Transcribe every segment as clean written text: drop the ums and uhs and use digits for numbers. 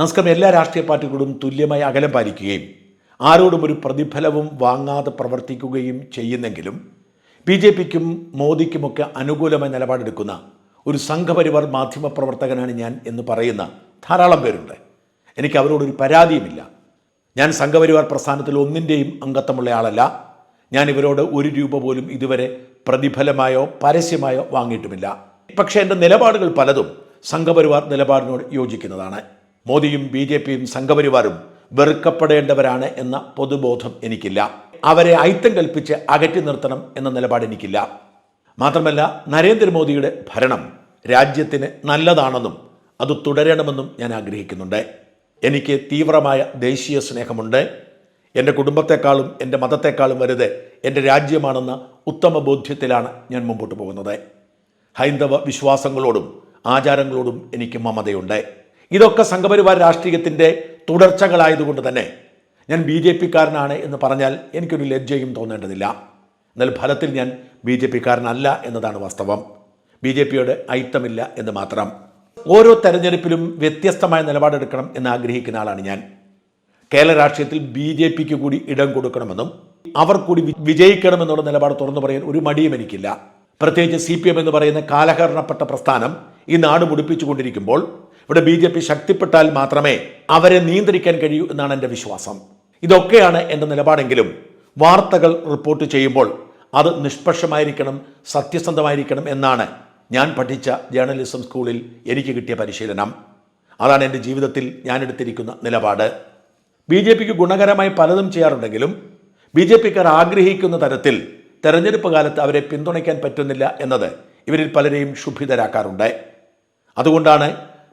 നമസ്കാരം. എല്ലാ രാഷ്ട്രീയ പാർട്ടികളോടും തുല്യമായി അകലം പാലിക്കുകയും ആരോടും ഒരു പ്രതിഫലവും വാങ്ങാതെ പ്രവർത്തിക്കുകയും ചെയ്യുന്നെങ്കിലും BJPക്കും മോദിക്കുമൊക്കെ അനുകൂലമായ നിലപാടെടുക്കുന്ന ഒരു സംഘപരിവാർ മാധ്യമപ്രവർത്തകനാണ് ഞാൻ എന്ന് പറയുന്ന ധാരാളം പേരുണ്ട്. എനിക്ക് അവരോടൊരു പരാതിയുമില്ല. ഞാൻ സംഘപരിവാർ പ്രസ്ഥാനത്തിൽ ഒന്നിൻ്റെയും അംഗത്വമുള്ള ആളല്ല. ഞാൻ ഇവരോട് ഒരു രൂപ പോലും ഇതുവരെ പ്രതിഫലമായോ പരസ്യമായോ വാങ്ങിയിട്ടുമില്ല. പക്ഷേ എൻ്റെ നിലപാടുകൾ പലതും സംഘപരിവാർ നിലപാടിനോട് യോജിക്കുന്നതാണ്. മോദിയും BJPയും സംഘപരിവാരും വെറുക്കപ്പെടേണ്ടവരാണ് എന്ന പൊതുബോധം എനിക്കില്ല. അവരെ അയിത്തം കൽപ്പിച്ച് അകറ്റി നിർത്തണം എന്ന നിലപാട് എനിക്കില്ല. മാത്രമല്ല, നരേന്ദ്രമോദിയുടെ ഭരണം രാജ്യത്തിന് നല്ലതാണെന്നും അത് തുടരണമെന്നും ഞാൻ ആഗ്രഹിക്കുന്നുണ്ട്. എനിക്ക് തീവ്രമായ ദേശീയ സ്നേഹമുണ്ട്. എൻ്റെ കുടുംബത്തെക്കാളും എൻ്റെ മതത്തെക്കാളും വലുത് എൻ്റെ രാജ്യമാണെന്ന ഉത്തമ ബോധ്യത്തിലാണ് ഞാൻ മുമ്പോട്ട് പോകുന്നത്. ഹൈന്ദവ വിശ്വാസങ്ങളോടും ആചാരങ്ങളോടും എനിക്ക് മമതയുണ്ട്. ഇതൊക്കെ സംഘപരിവാർ രാഷ്ട്രീയത്തിൻ്റെ തുടർച്ചകളായതുകൊണ്ട് തന്നെ ഞാൻ BJPക്കാരനാണ് എന്ന് പറഞ്ഞാൽ എനിക്കൊരു ലജ്ജയും തോന്നേണ്ടതില്ല. എന്നാൽ ഫലത്തിൽ ഞാൻ BJPക്കാരനല്ല എന്നതാണ് വാസ്തവം. BJPയോട് ഐത്തമില്ല എന്ന് മാത്രം. ഓരോ തെരഞ്ഞെടുപ്പിലും വ്യത്യസ്തമായ നിലപാടെടുക്കണം എന്ന് ആഗ്രഹിക്കുന്ന ആളാണ് ഞാൻ. കേരള രാഷ്ട്രീയത്തിൽ BJPക്ക് കൂടി ഇടം കൊടുക്കണമെന്നും അവർ കൂടി വിജയിക്കണമെന്നുള്ള നിലപാട് തുറന്നു പറയാൻ ഒരു മടിയും എനിക്കില്ല. പ്രത്യേകിച്ച് CPM എന്ന് പറയുന്ന കാലഹരണപ്പെട്ട പ്രസ്ഥാനം ഈ നാട് മുടിപ്പിച്ചുകൊണ്ടിരിക്കുമ്പോൾ ഇവിടെ BJP ശക്തിപ്പെട്ടാൽ മാത്രമേ അവരെ നിയന്ത്രിക്കാൻ കഴിയൂ എന്നാണ് എൻ്റെ വിശ്വാസം. ഇതൊക്കെയാണ് എൻ്റെ നിലപാടെങ്കിലും വാർത്തകൾ റിപ്പോർട്ട് ചെയ്യുമ്പോൾ അത് നിഷ്പക്ഷമായിരിക്കണം, സത്യസന്ധമായിരിക്കണം എന്നാണ് ഞാൻ പഠിച്ച ജേർണലിസം സ്കൂളിൽ എനിക്ക് കിട്ടിയ പരിശീലനം. അതാണ് എൻ്റെ ജീവിതത്തിൽ ഞാൻ എടുത്തിരിക്കുന്ന നിലപാട്. BJPക്ക് ഗുണകരമായി പലതും ചെയ്യാറുണ്ടെങ്കിലും BJPക്കാർ ആഗ്രഹിക്കുന്ന തരത്തിൽ തെരഞ്ഞെടുപ്പ് കാലത്ത് അവരെ പിന്തുണയ്ക്കാൻ പറ്റുന്നില്ല എന്നത് ഇവരിൽ പലരെയും ക്ഷുഭിതരാക്കാറുണ്ട്. അതുകൊണ്ടാണ്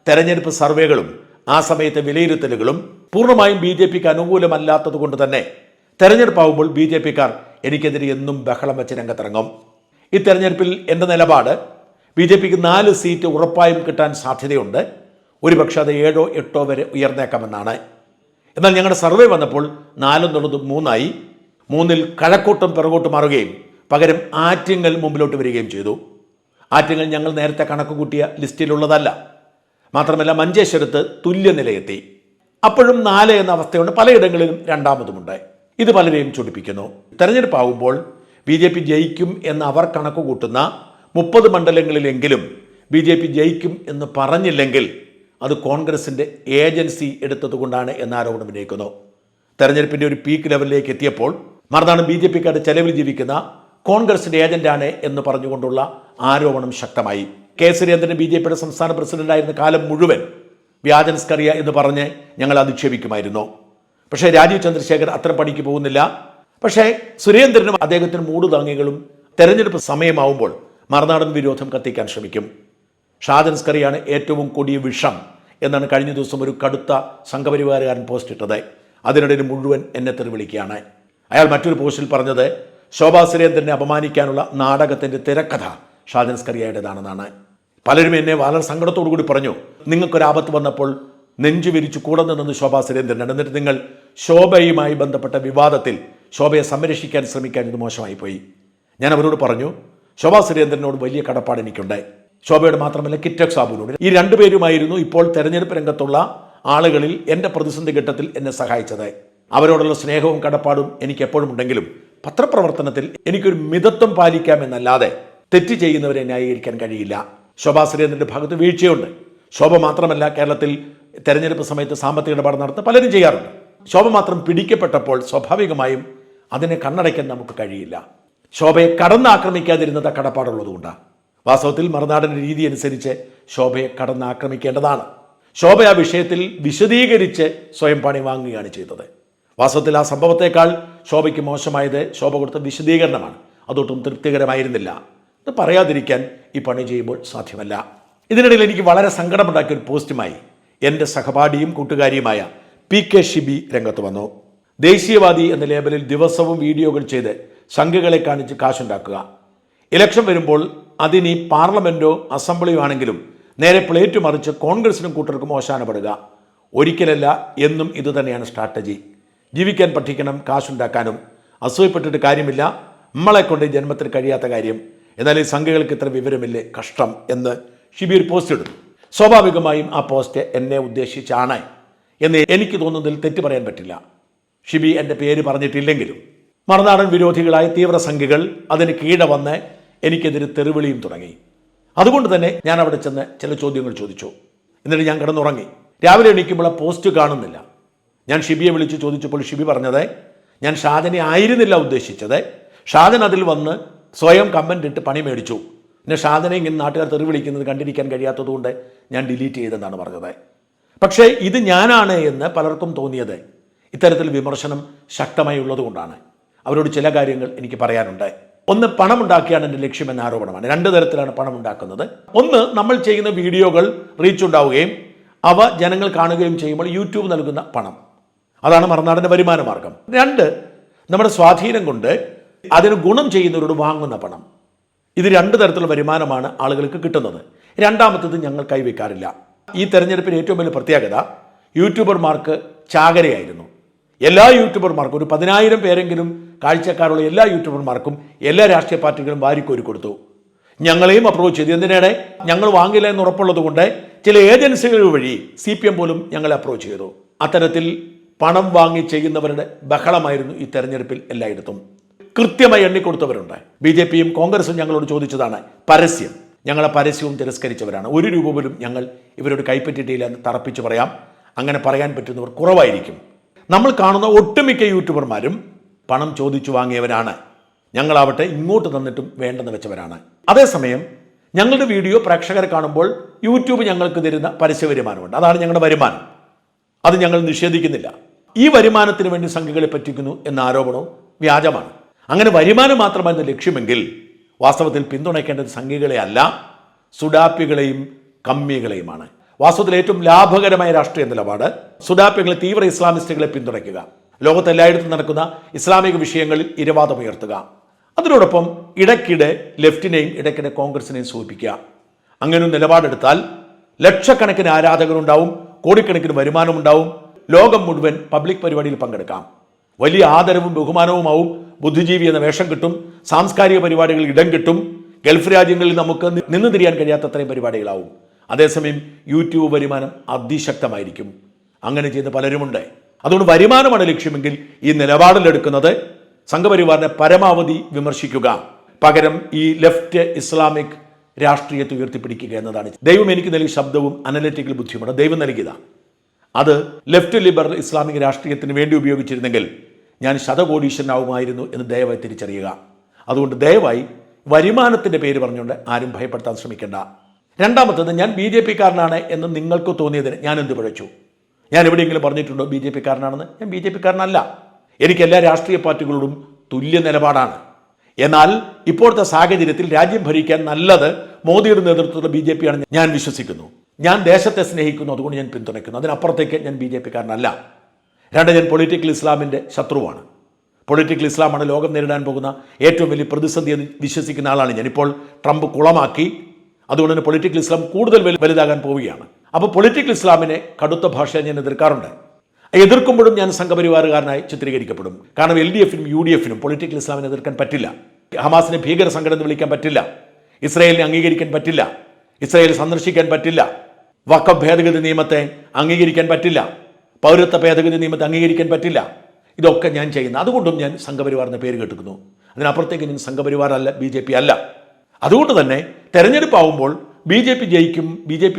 തെരഞ്ഞെടുപ്പ് സർവേകളും ആ സമയത്തെ വിലയിരുത്തലുകളും പൂർണ്ണമായും BJPക്ക് അനുകൂലമല്ലാത്തത് കൊണ്ട് തന്നെ തെരഞ്ഞെടുപ്പാകുമ്പോൾ BJPക്കാർ എനിക്കെതിരെ എന്നും ബഹളം വെച്ച് രംഗത്തിറങ്ങും. ഈ തെരഞ്ഞെടുപ്പിൽ എൻ്റെ നിലപാട് BJPക്ക് 4 സീറ്റ് ഉറപ്പായും കിട്ടാൻ സാധ്യതയുണ്ട്. ഒരുപക്ഷെ അത് 7 or 8 വരെ ഉയർന്നേക്കാമെന്നാണ്. എന്നാൽ ഞങ്ങളുടെ സർവേ വന്നപ്പോൾ 4 എന്നുള്ളത് 3ആയി. 3-ൽ കഴക്കൂട്ടം പിറകോട്ട് മാറുകയും പകരം ആറ്റിങ്ങൽ മുമ്പിലോട്ട് വരികയും ചെയ്തു. ആറ്റിങ്ങൽ ഞങ്ങൾ നേരത്തെ കണക്ക് കൂട്ടിയ ലിസ്റ്റിലുള്ളതല്ല. മാത്രമല്ല, മഞ്ചേശ്വരത്ത് തുല്യനിലയെത്തി. അപ്പോഴും 4 എന്ന അവസ്ഥയുണ്ട്. പലയിടങ്ങളിലും രണ്ടാമതുമുണ്ട്. ഇത് പലരെയും ചൊടിപ്പിക്കുന്നു. തെരഞ്ഞെടുപ്പാകുമ്പോൾ BJP ജയിക്കും എന്ന് അവർ കണക്ക് കൂട്ടുന്ന 30 മണ്ഡലങ്ങളിലെങ്കിലും BJP ജയിക്കും എന്ന് പറഞ്ഞില്ലെങ്കിൽ അത് കോൺഗ്രസിൻ്റെ ഏജൻസി എടുത്തതുകൊണ്ടാണ് എന്ന ആരോപണം ഉന്നയിക്കുന്നു. തെരഞ്ഞെടുപ്പിൻ്റെ ഒരു പീക്ക് ലെവലിലേക്ക് എത്തിയപ്പോൾ മറുനാട് BJPക്കാരുടെ ചെലവിൽ ജീവിക്കുന്ന കോൺഗ്രസിൻ്റെ ഏജന്റാണ് എന്ന് പറഞ്ഞുകൊണ്ടുള്ള ആരോപണം ശക്തമായി. K. സുരേന്ദ്രൻ BJPയുടെ സംസ്ഥാന പ്രസിഡന്റായിരുന്ന കാലം മുഴുവൻ വ്യാജൻസ്കറിയ എന്ന് പറഞ്ഞ് ഞങ്ങൾ അധിക്ഷേപിക്കുമായിരുന്നു. പക്ഷേ രാജീവ് ചന്ദ്രശേഖർ അത്തരം പണിക്ക് പോകുന്നില്ല. പക്ഷേ സുരേന്ദ്രനും അദ്ദേഹത്തിന് മൂടുതാങ്ങികളും തെരഞ്ഞെടുപ്പ് സമയമാവുമ്പോൾ മറുനാടൻ വിരോധം കത്തിക്കാൻ ശ്രമിക്കും. ഷാജൻസ്കറിയാണ് ഏറ്റവും കൊടിയ വിഷം എന്നാണ് കഴിഞ്ഞ ദിവസം ഒരു കടുത്ത സംഘപരിവാരകാരൻ പോസ്റ്റ് ഇട്ടത്. അതിനിടയിൽ മുഴുവൻ എന്നെ തെറി വിളിക്കുകയാണ്. അയാൾ മറ്റൊരു പോസ്റ്റിൽ പറഞ്ഞത് ശോഭാ സുരേന്ദ്രനെ അപമാനിക്കാനുള്ള നാടകത്തിൻ്റെ തിരക്കഥ ഷാജൻസ്കറിയയുടേതാണെന്നാണ്. പലരും എന്നെ വളരെ സങ്കടത്തോടു കൂടി പറഞ്ഞു, നിങ്ങൾക്കൊരാപത്ത് വന്നപ്പോൾ നെഞ്ചു വിരിച്ചു കൂടെ നിന്നത് ശോഭാ സുരേന്ദ്രനാണ്. എന്നിട്ട് നിങ്ങൾ ശോഭയുമായി ബന്ധപ്പെട്ട വിവാദത്തിൽ ശോഭയെ സംരക്ഷിക്കാൻ ശ്രമിക്കാൻ ഇത് മോശമായി പോയി. ഞാൻ അവരോട് പറഞ്ഞു, ശോഭാ സുരേന്ദ്രനോട് വലിയ കടപ്പാട് എനിക്കുണ്ട്. ശോഭയോട് മാത്രമല്ല, കിറ്റക് സാബുവിനോട്. ഈ 2 പേരുമായിരുന്നു ഇപ്പോൾ തെരഞ്ഞെടുപ്പ് രംഗത്തുള്ള ആളുകളിൽ എൻ്റെ പ്രതിസന്ധി ഘട്ടത്തിൽ എന്നെ സഹായിച്ചത്. അവരോടുള്ള സ്നേഹവും കടപ്പാടും എനിക്ക് എപ്പോഴും ഉണ്ടെങ്കിലും പത്രപ്രവർത്തനത്തിൽ എനിക്കൊരു മിതത്വം പാലിക്കാമെന്നല്ലാതെ തെറ്റ് ചെയ്യുന്നവരെ ന്യായീകരിക്കാൻ കഴിയില്ല. ശോഭാ സുരേന്ദ്രൻ്റെ ഭാഗത്ത് വീഴ്ചയുണ്ട്. ശോഭ മാത്രമല്ല, കേരളത്തിൽ തെരഞ്ഞെടുപ്പ് സമയത്ത് സാമ്പത്തിക ഇടപാട് നടത്തുന്ന പലരും ചെയ്യാറുണ്ട്. ശോഭ മാത്രം പിടിക്കപ്പെട്ടപ്പോൾ സ്വാഭാവികമായും അതിനെ കണ്ണടയ്ക്കാൻ നമുക്ക് കഴിയില്ല. ശോഭയെ കടന്നാക്രമിക്കാതിരുന്നത് കടപ്പാടുള്ളതുകൊണ്ടാണ്. വാസ്തവത്തിൽ മറുനാടൻ്റെ രീതി അനുസരിച്ച് ശോഭയെ കടന്നാക്രമിക്കേണ്ടതാണ്. ശോഭ ആ വിഷയത്തിൽ വിശദീകരിച്ച് സ്വയം പണി വാങ്ങുകയാണ് ചെയ്തത്. വാസ്തവത്തിൽ ആ സംഭവത്തേക്കാൾ ശോഭയ്ക്ക് മോശമായത് ശോഭ കൊടുത്ത വിശദീകരണമാണ്. അതൊട്ടും തൃപ്തികരമായിരുന്നില്ല. ഇത് പറയാതിരിക്കാൻ ഈ പണി ചെയ്യുമ്പോൾ സാധ്യമല്ല. ഇതിനിടയിൽ എനിക്ക് വളരെ സങ്കടമുണ്ടാക്കിയ ഒരു പോസ്റ്റുമായി എൻ്റെ സഹപാഠിയും കൂട്ടുകാരിയുമായ PK ഷിബി രംഗത്ത് വന്നു. ദേശീയവാദി എന്ന ലേബലിൽ ദിവസവും വീഡിയോകൾ ചെയ്ത് സംഘികളെ കാണിച്ച് കാശുണ്ടാക്കുക. ഇലക്ഷൻ വരുമ്പോൾ അതിനി പാർലമെൻറ്റോ അസംബ്ലിയോ ആണെങ്കിലും നേരെ പ്ലേറ്റ് മറിച്ച് കോൺഗ്രസിനും കൂട്ടർക്കും ഓശാനപ്പെടുക. ഒരിക്കലല്ല, എന്നും ഇതുതന്നെയാണ് സ്ട്രാറ്റജി. ജീവിക്കാൻ പഠിക്കണം, കാശുണ്ടാക്കാനും. അസൂയപ്പെട്ടിട്ട് കാര്യമില്ല, നമ്മളെക്കൊണ്ട് ജന്മത്തിൽ കഴിയാത്ത കാര്യം. എന്നാൽ ഈ സംഘികൾക്ക് ഇത്ര വിവരമില്ലേ, കഷ്ടം എന്ന് ഷിബി ഒരു പോസ്റ്റ് ഇടുന്നു. സ്വാഭാവികമായും ആ പോസ്റ്റ് എന്നെ ഉദ്ദേശിച്ചാണ്. എന്ന് എനിക്ക് തോന്നുന്നതിൽ തെറ്റ് പറയാൻ പറ്റില്ല. ഷിബി എൻ്റെ പേര് പറഞ്ഞിട്ടില്ലെങ്കിലും മറുനാടൻ വിരോധികളായ തീവ്രസംഖ്യകൾ അതിന് കീഴെ വന്ന് എനിക്കെതിരെ തെറിവിളിയും തുടങ്ങി. അതുകൊണ്ട് തന്നെ ഞാൻ അവിടെ ചെന്ന് ചില ചോദ്യങ്ങൾ ചോദിച്ചു. എന്നിട്ട് ഞാൻ കിടന്നുറങ്ങി. രാവിലെ എണീക്കുമ്പോൾ ആ പോസ്റ്റ് കാണുന്നില്ല. ഞാൻ ഷിബിയെ വിളിച്ച് ചോദിച്ചപ്പോൾ ഷിബി പറഞ്ഞത് ഞാൻ ഷാജനെ ആയിരുന്നില്ല ഉദ്ദേശിച്ചത്, ഷാജൻ അതിൽ വന്ന് സ്വയം കമൻ്റ് ഇട്ട് പണി മേടിച്ചു, പിന്നെ ഷാജനെ ഇങ്ങനെ നാട്ടുകാർ തെറി വിളിക്കുന്നത് കണ്ടിരിക്കാൻ കഴിയാത്തതുകൊണ്ട് ഞാൻ ഡിലീറ്റ് ചെയ്തെന്നാണ് പറഞ്ഞത്. പക്ഷേ ഇത് ഞാനാണ് എന്ന് പലർക്കും തോന്നിയത് ഇത്തരത്തിൽ വിമർശനം ശക്തമായി ഉള്ളതുകൊണ്ടാണ്. അവരോട് ചില കാര്യങ്ങൾ എനിക്ക് പറയാനുണ്ട്. ഒന്ന്, പണമുണ്ടാക്കിയാണ് എൻ്റെ ലക്ഷ്യമെന്ന ആരോപണമാണ്. രണ്ട് തരത്തിലാണ് പണം ഉണ്ടാക്കുന്നത്. ഒന്ന്, നമ്മൾ ചെയ്യുന്ന വീഡിയോകൾ റീച്ച് ഉണ്ടാവുകയും അവ ജനങ്ങൾ കാണുകയും ചെയ്യുമ്പോൾ യൂട്യൂബ് നൽകുന്ന പണം, അതാണ് മറുനാടൻ്റെ വരുമാന മാർഗം. രണ്ട്, നമ്മുടെ സ്വാധീനം കൊണ്ട് അതിന് ഗുണം ചെയ്യുന്നവരോട് വാങ്ങുന്ന പണം. ഇത് രണ്ട് തരത്തിലുള്ള വരുമാനമാണ് ആളുകൾക്ക് കിട്ടുന്നത്. രണ്ടാമത്തേത് ഞങ്ങൾ കൈവയ്ക്കാറില്ല. ഈ തെരഞ്ഞെടുപ്പിന് ഏറ്റവും വലിയ പ്രത്യേകത യൂട്യൂബർമാർക്ക് ചാകരയായിരുന്നു. എല്ലാ യൂട്യൂബർമാർക്കും, ഒരു 10,000 പേരെങ്കിലും കാഴ്ചക്കാരുള്ള എല്ലാ യൂട്യൂബർമാർക്കും എല്ലാ രാഷ്ട്രീയ പാർട്ടികളും വാരിക്കോരി കൊടുത്തു. ഞങ്ങളെയും അപ്രോച്ച് ചെയ്തു. എന്തിനേറെ, ഞങ്ങൾ വാങ്ങില്ല എന്ന് ഉറപ്പുള്ളത് കൊണ്ട് ചില ഏജൻസികൾ വഴി CPM പോലും ഞങ്ങളെ അപ്രോച്ച് ചെയ്തു. അത്തരത്തിൽ പണം വാങ്ങി ചെയ്യുന്നവരുടെ ബഹളമായിരുന്നു ഈ തെരഞ്ഞെടുപ്പിൽ എല്ലായിടത്തും. കൃത്യമായി എണ്ണിക്കൊടുത്തവരുണ്ട്. BJPയും കോൺഗ്രസും ഞങ്ങളോട് ചോദിച്ചതാണ് പരസ്യം. ഞങ്ങളെ പരസ്യവും തിരസ്കരിച്ചവരാണ്. 1 രൂപ പോലും ഞങ്ങൾ ഇവരോട് കൈപ്പറ്റിയിട്ടില്ല എന്ന് തറപ്പിച്ച് പറയാം. അങ്ങനെ പറയാൻ പറ്റുന്നവർ കുറവായിരിക്കും. നമ്മൾ കാണുന്ന ഒട്ടുമിക്ക യൂട്യൂബർമാരും പണം ചോദിച്ചു വാങ്ങിയവരാണ്. ഞങ്ങളാവട്ടെ ഇങ്ങോട്ട് തന്നിട്ടും വേണ്ടെന്ന് വെച്ചവരാണ്. അതേസമയം ഞങ്ങളുടെ വീഡിയോ പ്രേക്ഷകരെ കാണുമ്പോൾ യൂട്യൂബ് ഞങ്ങൾക്ക് തരുന്ന പരസ്യ വരുമാനമുണ്ട്. അതാണ് ഞങ്ങളുടെ വരുമാനം. അത് ഞങ്ങൾ നിഷേധിക്കുന്നില്ല. ഈ വരുമാനത്തിന് വേണ്ടി സംഘങ്ങളെ പറ്റിക്കുന്നു എന്ന ആരോപണവും വ്യാജമാണ്. അങ്ങനെ വരുമാനം മാത്രമായിരുന്നു ലക്ഷ്യമെങ്കിൽ വാസ്തവത്തിൽ പിന്തുണയ്ക്കേണ്ടത് സംഘികളെ അല്ല, സുഡാപ്പികളെയും കമ്മികളെയുമാണ്. വാസ്തവത്തിൽ ഏറ്റവും ലാഭകരമായ രാഷ്ട്രീയ നിലപാട് സുഡാപ്പികളെ, തീവ്ര ഇസ്ലാമിസ്റ്റുകളെ പിന്തുണയ്ക്കുക, ലോകത്തെല്ലായിടത്തും നടക്കുന്ന ഇസ്ലാമിക വിഷയങ്ങളിൽ ഇരവാദമുയർത്തുക, അതിനോടൊപ്പം ഇടയ്ക്കിടെ ലെഫ്റ്റിനെയും ഇടയ്ക്കിടെ കോൺഗ്രസിനെയും സൂചിപ്പിക്കുക. അങ്ങനെ ഒരു നിലപാടെടുത്താൽ ലക്ഷക്കണക്കിന് ആരാധകരുണ്ടാവും, കോടിക്കണക്കിന് വരുമാനമുണ്ടാവും, ലോകം മുഴുവൻ പബ്ലിക് പരിപാടിയിൽ പങ്കെടുക്കാം, വലിയ ആദരവും ബഹുമാനവുമാവും, ബുദ്ധിജീവി എന്ന വേഷം കിട്ടും, സാംസ്കാരിക പരിപാടികളിൽ ഇടം കിട്ടും, ഗൾഫ് രാജ്യങ്ങളിൽ നമുക്ക് നിന്ന് തിരിയാൻ കഴിയാത്ത അത്രയും പരിപാടികളാവും. അതേസമയം യൂട്യൂബ് വരുമാനം അതിശക്തമായിരിക്കും. അങ്ങനെ ചെയ്യുന്ന പലരുമുണ്ട്. അതുകൊണ്ട് വരുമാനമാണ് ലക്ഷ്യമെങ്കിൽ ഈ നിലപാടിലെടുക്കുന്നത് സംഘപരിവാറിനെ പരമാവധി വിമർശിക്കുക, പകരം ഈ ലെഫ്റ്റ് ഇസ്ലാമിക് രാഷ്ട്രീയത്തെ ഉയർത്തിപ്പിടിക്കുക എന്നതാണ്. ദൈവം എനിക്ക് നൽകിയ ശബ്ദവും അനലിറ്റിക്കൽ ബുദ്ധിയുമാണ് ദൈവം നൽകിയതാണ്. അത് ലെഫ്റ്റ് ലിബറൽ ഇസ്ലാമിക് രാഷ്ട്രീയത്തിന് വേണ്ടി ഉപയോഗിച്ചിരുന്നെങ്കിൽ ഞാൻ ശതകോടീശ്വരനാവുമായിരുന്നു എന്ന് ദയവായി തിരിച്ചറിയുക. അതുകൊണ്ട് ദയവായി വരുമാനത്തിൻ്റെ പേര് പറഞ്ഞുകൊണ്ട് ആരും ഭയപ്പെടുത്താൻ ശ്രമിക്കേണ്ട. രണ്ടാമത്തത്, ഞാൻ BJP-കാരനാണ് എന്ന് നിങ്ങൾക്ക് തോന്നിയതിന് ഞാൻ എന്ത് പിഴച്ചു? ഞാൻ എവിടെയെങ്കിലും പറഞ്ഞിട്ടുണ്ടോ BJP-കാരനാണെന്ന്? ഞാൻ BJP-കാരനല്ല. എനിക്ക് എല്ലാ രാഷ്ട്രീയ പാർട്ടികളോടും തുല്യ നിലപാടാണ്. എന്നാൽ ഇപ്പോഴത്തെ സാഹചര്യത്തിൽ രാജ്യം ഭരിക്കാൻ നല്ലത് മോദിയുടെ നേതൃത്വത്തിലുള്ള BJP ആണെന്ന് ഞാൻ വിശ്വസിക്കുന്നു. ഞാൻ ദേശത്തെ സ്നേഹിക്കുന്നു, അതുകൊണ്ട് ഞാൻ പിന്തുണയ്ക്കുന്നു. അതിനപ്പുറത്തേക്ക് ഞാൻ BJP-കാരനല്ല. രണ്ട്, ഞാൻ പൊളിറ്റിക്കൽ ഇസ്ലാമിൻ്റെ ശത്രുവാണ്. പൊളിറ്റിക്കൽ ഇസ്ലാമാണ് ലോകം നേരിടാൻ പോകുന്ന ഏറ്റവും വലിയ പ്രതിസന്ധി എന്ന് വിശ്വസിക്കുന്ന ആളാണ് ഞാൻ. ഇപ്പോൾ ട്രംപ് കുളമാക്കി, അതുകൊണ്ട് തന്നെ പൊളിറ്റിക്കൽ ഇസ്ലാം കൂടുതൽ വലുതാകാൻ പോവുകയാണ്. അപ്പോൾ പൊളിറ്റിക്കൽ ഇസ്ലാമിനെ കടുത്ത ഭാഷയെ ഞാൻ എതിർക്കാറുണ്ട്. എതിർക്കുമ്പോഴും ഞാൻ സംഘപരിവാറുകാരനായി ചിത്രീകരിക്കപ്പെടും. കാരണം LDF-നും UDF-നും പൊളിറ്റിക്കൽ ഇസ്ലാമിനെ എതിർക്കാൻ പറ്റില്ല. ഹമാസിനെ ഭീകര സംഘടന എന്ന് വിളിക്കാൻ പറ്റില്ല. ഇസ്രായേലിനെ അംഗീകരിക്കാൻ പറ്റില്ല. ഇസ്രായേൽ സന്ദർശിക്കാൻ പറ്റില്ല. വഖഫ് ഭേദഗതി നിയമത്തെ അംഗീകരിക്കാൻ പറ്റില്ല. പൗരത്വ ഭേദഗതി നിയമത്തെ അംഗീകരിക്കാൻ പറ്റില്ല. ഇതൊക്കെ ഞാൻ ചെയ്യുന്ന, അതുകൊണ്ടും ഞാൻ സംഘപരിവാറിൻ്റെ പേര് കേട്ടുക്കുന്നു. അതിനപ്പുറത്തേക്ക് ഞാൻ സംഘപരിവാറല്ല, BJP അല്ല. അതുകൊണ്ട് തന്നെ തെരഞ്ഞെടുപ്പാവുമ്പോൾ BJP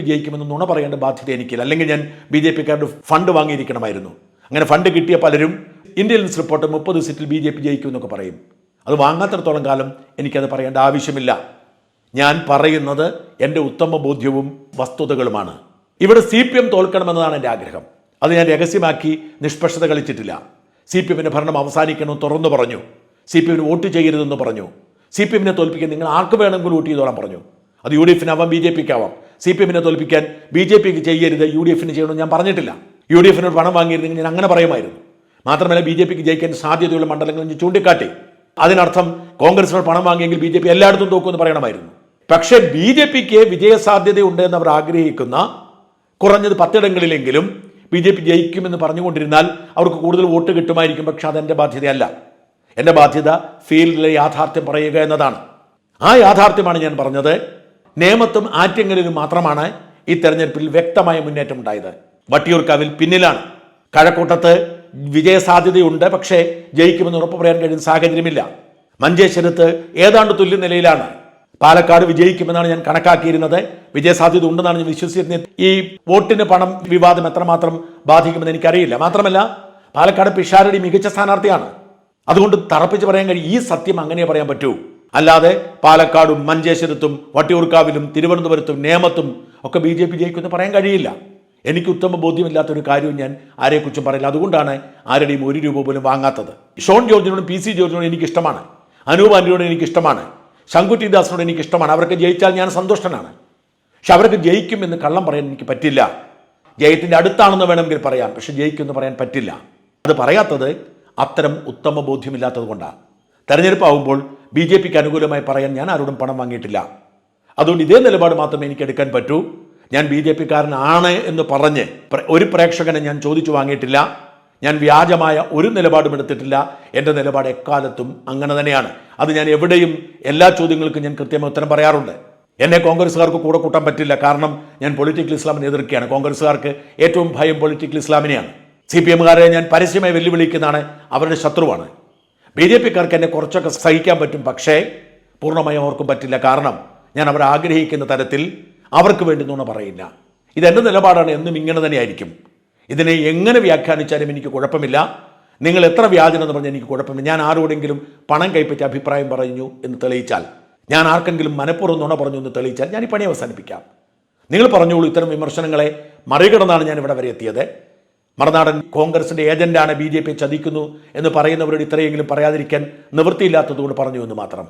ജയിക്കുമെന്ന് നുണ പറയേണ്ട ബാധ്യത എനിക്കില്ല. അല്ലെങ്കിൽ ഞാൻ BJP-ക്കാരുടെ ഫണ്ട് വാങ്ങിയിരിക്കണമായിരുന്നു. അങ്ങനെ ഫണ്ട് കിട്ടിയ പലരും ഇന്റലിജൻസ് റിപ്പോർട്ട് 30 സീറ്റിൽ BJP ജയിക്കുമെന്നൊക്കെ പറയും. അത് വാങ്ങാത്തിടത്തോളം കാലം എനിക്കത് പറയേണ്ട ആവശ്യമില്ല. ഞാൻ പറയുന്നത് എൻ്റെ ഉത്തമ ബോധ്യവും വസ്തുതകളുമാണ്. ഇവിടെ CPM തോൽക്കണമെന്നതാണ് എൻ്റെ ആഗ്രഹം. അത് ഞാൻ രഹസ്യമാക്കി നിഷ്പക്ഷത കളിച്ചിട്ടില്ല. CPM-ന്റെ ഭരണം അവസാനിക്കണമെന്ന് തുറന്നു പറഞ്ഞു. CPM-ന് വോട്ട് ചെയ്യരുതെന്ന് പറഞ്ഞു. CPM-നെ തോൽപ്പിക്കാൻ നിങ്ങൾ ആർക്ക് വേണമെങ്കിലും വോട്ട് ചെയ്തോളാൻ പറഞ്ഞു. അത് UDF-നാവാം, BJP-ക്കാവാം. CPM-നെ തോൽപ്പിക്കാൻ BJP-ക്ക് ചെയ്യരുത്, UDF-ന് ചെയ്യണമെന്ന് ഞാൻ പറഞ്ഞിട്ടില്ല. UDF-നോട് പണം വാങ്ങിയിരുന്നെങ്കിൽ ഞാൻ അങ്ങനെ പറയുമായിരുന്നു. മാത്രമല്ല BJP-ക്ക് ജയിക്കാൻ സാധ്യതയുള്ള മണ്ഡലങ്ങൾ ഞാൻ ചൂണ്ടിക്കാട്ടി. അതിനർത്ഥം കോൺഗ്രസിനോട് പണം വാങ്ങിയെങ്കിൽ BJP എല്ലായിടത്തും തോക്കുമെന്ന് പറയണമായിരുന്നു. പക്ഷേ BJP-ക്ക് വിജയസാധ്യതയുണ്ട് എന്ന് അവർ ആഗ്രഹിക്കുന്ന കുറഞ്ഞത് 10 ഇടങ്ങളിലെങ്കിലും BJP ജയിക്കുമെന്ന് പറഞ്ഞുകൊണ്ടിരുന്നാൽ അവർക്ക് കൂടുതൽ വോട്ട് കിട്ടുമായിരിക്കും. പക്ഷെ അതെൻ്റെ ബാധ്യതയല്ല. എൻ്റെ ബാധ്യത ഫീൽഡിലെ യാഥാർത്ഥ്യം പറയുക എന്നതാണ്. ആ യാഥാർത്ഥ്യമാണ് ഞാൻ പറഞ്ഞത്. നേമത്തും ആറ്റിങ്ങലിലും മാത്രമാണ് ഈ തെരഞ്ഞെടുപ്പിൽ വ്യക്തമായ മുന്നേറ്റം ഉണ്ടായത്. വട്ടിയൂർക്കാവിൽ പിന്നിലാണ്. കഴക്കൂട്ടത്ത് വിജയസാധ്യതയുണ്ട്, പക്ഷേ ജയിക്കുമെന്ന് ഉറപ്പ് പറയാൻ കഴിയുന്ന സാഹചര്യമില്ല. മഞ്ചേശ്വരത്ത് ഏതാണ്ട് തുല്യ നിലയിലാണ്. പാലക്കാട് വിജയിക്കുമെന്നാണ് ഞാൻ കണക്കാക്കിയിരുന്നത്, വിജയസാധ്യത ഉണ്ടെന്നാണ് ഞാൻ വിശ്വസിച്ചിരുന്നത്. ഈ വോട്ടിന് പണം വിവാദം എത്രമാത്രം ബാധിക്കുമെന്ന് എനിക്കറിയില്ല. മാത്രമല്ല പാലക്കാട് പിഷാരടി മികച്ച സ്ഥാനാർത്ഥിയാണ്. അതുകൊണ്ട് തറപ്പിച്ച് പറയാൻ കഴിയും. ഈ സത്യം അങ്ങനെ പറയാൻ പറ്റൂ. അല്ലാതെ പാലക്കാടും മഞ്ചേശ്വരത്തും വട്ടിയൂർക്കാവിലും തിരുവനന്തപുരത്തും നേമത്തും ഒക്കെ BJP ജയിക്കുമെന്ന് പറയാൻ കഴിയില്ല. എനിക്ക് ഉത്തമ ബോധ്യമില്ലാത്തൊരു കാര്യവും ഞാൻ ആരെക്കുറിച്ചും പറയില്ല. അതുകൊണ്ടാണ് ആരുടെയും ₹1 പോലും വാങ്ങാത്തത്. ഷോൺ ജോർജിനോടും PC ജോർജിനോടും എനിക്കിഷ്ടമാണ്, അനൂപ് ആന്റണിയോടും എനിക്കിഷ്ടമാണ്, ശങ്കുറ്റി ദാസിനോട് എനിക്കിഷ്ടമാണ്. അവർക്ക് ജയിച്ചാൽ ഞാൻ സന്തുഷ്ടനാണ്. പക്ഷെ അവർക്ക് ജയിക്കുമെന്ന് കള്ളം പറയാൻ എനിക്ക് പറ്റില്ല. ജയത്തിൻ്റെ അടുത്താണെന്ന് വേണമെങ്കിൽ പറയാം, പക്ഷെ ജയിക്കുമെന്ന് പറയാൻ പറ്റില്ല. അത് പറയാത്തത് അത്തരം ഉത്തമ ബോധ്യമില്ലാത്തത് കൊണ്ടാണ്. തെരഞ്ഞെടുപ്പാകുമ്പോൾ BJPക്ക് അനുകൂലമായി പറയാൻ ഞാൻ ആരോടും പണം വാങ്ങിയിട്ടില്ല. അതുകൊണ്ട് ഇതേ നിലപാട് മാത്രമേ എനിക്ക് എടുക്കാൻ പറ്റൂ. ഞാൻ BJPക്കാരനാണ് എന്ന് പറഞ്ഞ് ഒരു പ്രേക്ഷകനെ ഞാൻ ചോദിച്ചു വാങ്ങിയിട്ടില്ല. ഞാൻ വ്യാജമായ ഒരു നിലപാടും എടുത്തിട്ടില്ല. എൻ്റെ നിലപാട് എക്കാലത്തും അങ്ങനെ തന്നെയാണ്. അത് ഞാൻ എവിടെയും എല്ലാ ചോദ്യങ്ങൾക്കും ഞാൻ കൃത്യമായി ഉത്തരം പറയാറുണ്ട്. എന്നെ കോൺഗ്രസ്സുകാർക്ക് കൂടെ കൂട്ടാൻ പറ്റില്ല. കാരണം ഞാൻ പൊളിറ്റിക്കൽ ഇസ്ലാമിനെ എതിർക്കുകയാണ്. കോൺഗ്രസ്സുകാർക്ക് ഏറ്റവും ഭയം പൊളിറ്റിക്കൽ ഇസ്ലാമിനെയാണ്. CPMകാരെ ഞാൻ പരസ്യമായി വെല്ലുവിളിക്കുന്നതാണ്, അവരുടെ ശത്രുവാണ്. BJPക്കാർക്ക് എന്നെ കുറച്ചൊക്കെ സഹിക്കാൻ പറ്റും, പക്ഷേ പൂർണ്ണമായും അവർക്കും പറ്റില്ല. കാരണം ഞാൻ അവർ ആഗ്രഹിക്കുന്ന തരത്തിൽ അവർക്ക് വേണ്ടി നുണ പറയില്ല. ഇതെൻ്റെ നിലപാടാണ്, എന്നും ഇങ്ങനെ തന്നെയായിരിക്കും. ഇതിനെ എങ്ങനെ വ്യാഖ്യാനിച്ചാലും എനിക്ക് കുഴപ്പമില്ല. നിങ്ങൾ എത്ര വ്യാജനം എന്ന് പറഞ്ഞാൽ എനിക്ക് കുഴപ്പമില്ല. ഞാൻ ആരോടെങ്കിലും പണം കൈപ്പറ്റി അഭിപ്രായം പറഞ്ഞു എന്ന് തെളിയിച്ചാൽ, ഞാൻ ആർക്കെങ്കിലും മനഃപൂർവ്വം നുണ പറഞ്ഞു എന്ന് തെളിയിച്ചാൽ ഞാൻ ഈ പണി അവസാനിപ്പിക്കാം. നിങ്ങൾ പറഞ്ഞോളൂ. ഇത്തരം വിമർശനങ്ങളെ മറികടന്നാണ് ഞാൻ ഇവിടെ വരെ എത്തിയത്. മറുനാടൻ കോൺഗ്രസിൻ്റെ ഏജന്റാണ് BJP ചതിക്കുന്നു എന്ന് പറയുന്നവരോട് ഇത്രയെങ്കിലും പറയാതിരിക്കാൻ നിവൃത്തിയില്ലാത്തതുകൊണ്ട് പറഞ്ഞു എന്ന് മാത്രം.